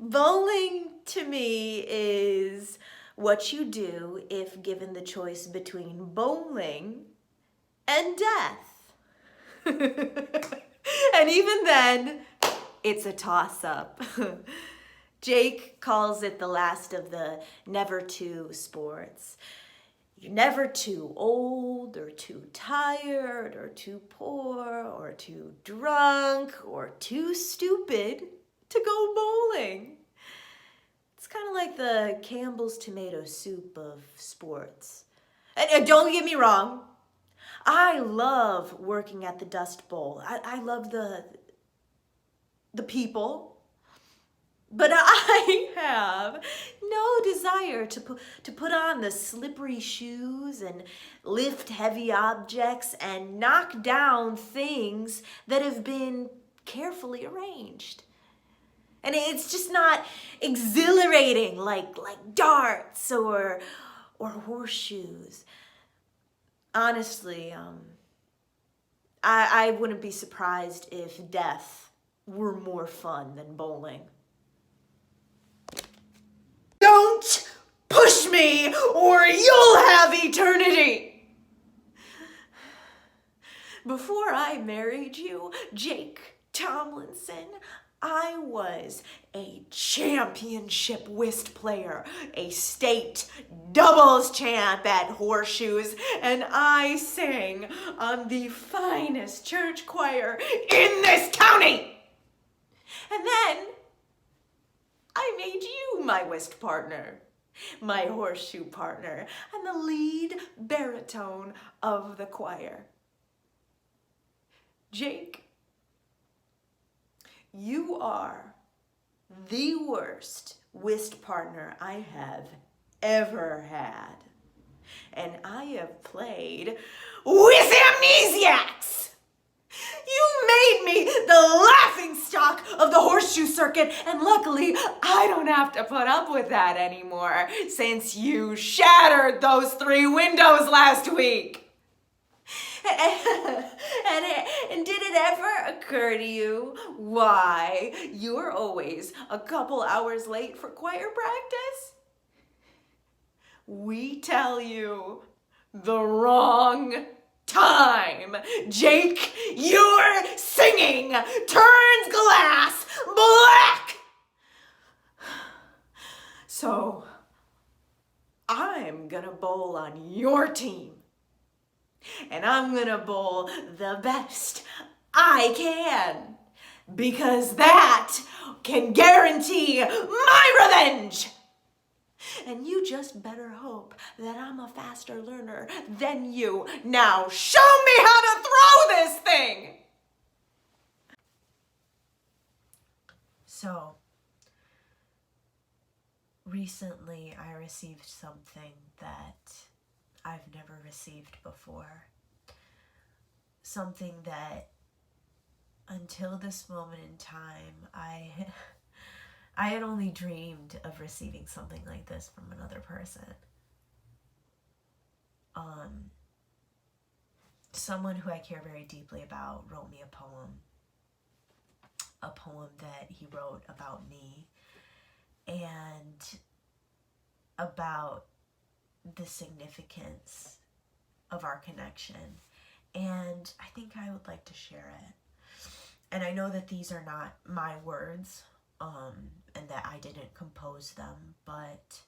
Bowling to me is what you do if given the choice between bowling and death. And even then, it's a toss-up. Jake calls it the last of the never two sports. You're never too old or too tired or too poor or too drunk or too stupid to go bowling. It's kind of like the Campbell's tomato soup of sports. And don't get me wrong, I love working at the Dust Bowl. I love the people. But I have no desire to put on the slippery shoes and lift heavy objects and knock down things that have been carefully arranged. And it's just not exhilarating like darts or horseshoes. Honestly, I wouldn't be surprised if death were more fun than bowling. Don't push me or you'll have eternity. Before I married you, Jake Tomlinson, I was a championship whist player, a state doubles champ at horseshoes, and I sang on the finest church choir in this county. And then I made you my whist partner, my horseshoe partner, and the lead baritone of the choir. Jake, you are the worst whist partner I have ever had. And I have played with amnesiacs. You made me the laughing stock of the horseshoe circuit, and luckily I don't have to put up with that anymore since you shattered those 3 windows last week. And did it ever occur to you why you're always a couple hours late for choir practice? We tell you the wrong time. Jake, your singing turns glass black. So I'm gonna bowl on your team. And I'm gonna bowl the best I can, because that can guarantee my revenge. And you just better hope that I'm a faster learner than you. Now show me how to throw this thing! So, recently I received something that I've never received before. Something that until this moment in time, I had only dreamed of receiving something like this from another person. Someone who I care very deeply about wrote me a poem that he wrote about me and about the significance of our connection. And I think I would like to share it. And I know that these are not my words, and that I didn't compose them, but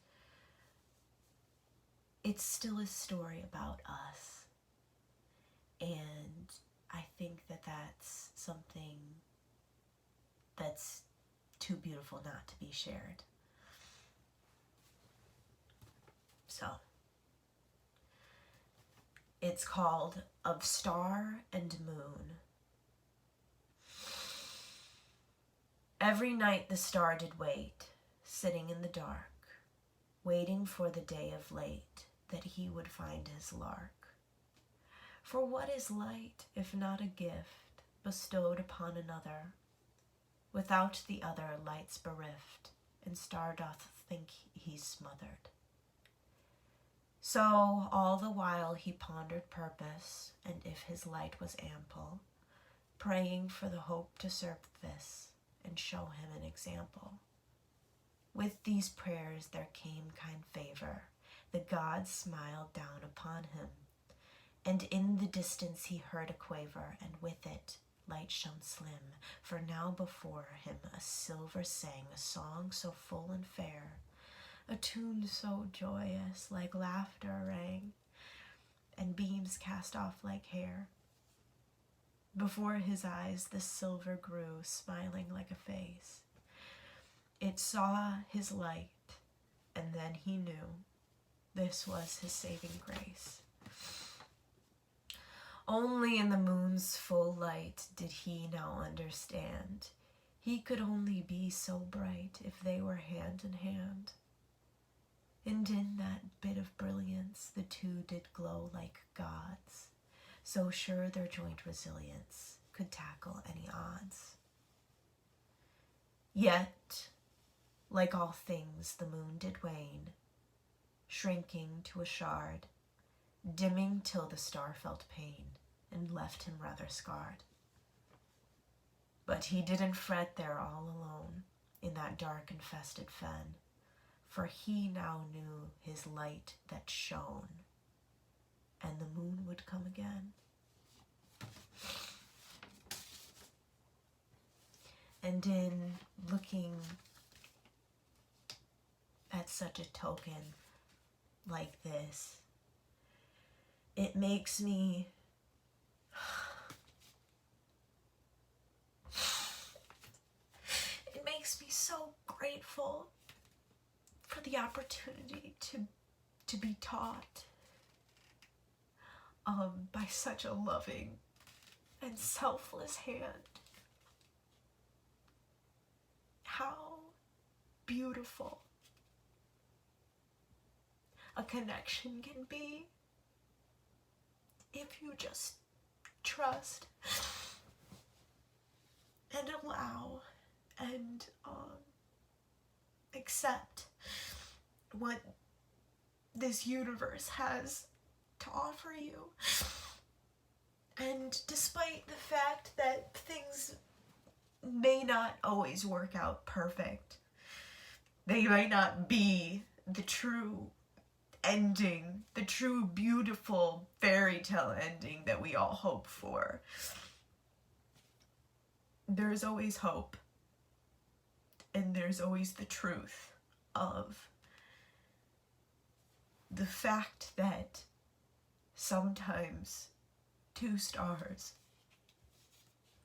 it's still a story about us. And I think that that's something that's too beautiful not to be shared. So, it's called Of Star and Moon. Every night the star did wait, sitting in the dark, waiting for the day of late, that he would find his lark. For what is light, if not a gift, bestowed upon another? Without the other light's bereft, and star doth think he's smothered. So all the while he pondered purpose, and if his light was ample, praying for the hope to surface, and show him an example. With these prayers there came kind favor. The gods smiled down upon him, and in the distance he heard a quaver, and with it light shone slim, for now before him a silver sang a song so full and fair, a tune so joyous like laughter rang, and beams cast off like hair. Before his eyes the silver grew, smiling like a face. It saw his light, and then he knew this was his saving grace. Only in the moon's full light did he now understand. He could only be so bright if they were hand in hand. And in that bit of brilliance the two did glow like gods, so sure their joint resilience could tackle any odds. Yet, like all things, the moon did wane, shrinking to a shard, dimming till the star felt pain and left him rather scarred. But he didn't fret there all alone in that dark infested fen, for he now knew his light that shone, and the moon would come again. And in looking at such a token like this, it makes me so grateful for the opportunity to be taught by such a loving and selfless hand. How beautiful a connection can be if you just trust and allow and accept what this universe has to offer you. And despite the fact that things may not always work out perfect, they might not be the true ending, the true beautiful fairy tale ending that we all hope for, there's always hope. And there's always the truth of the fact that sometimes two stars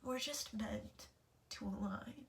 were just meant to align.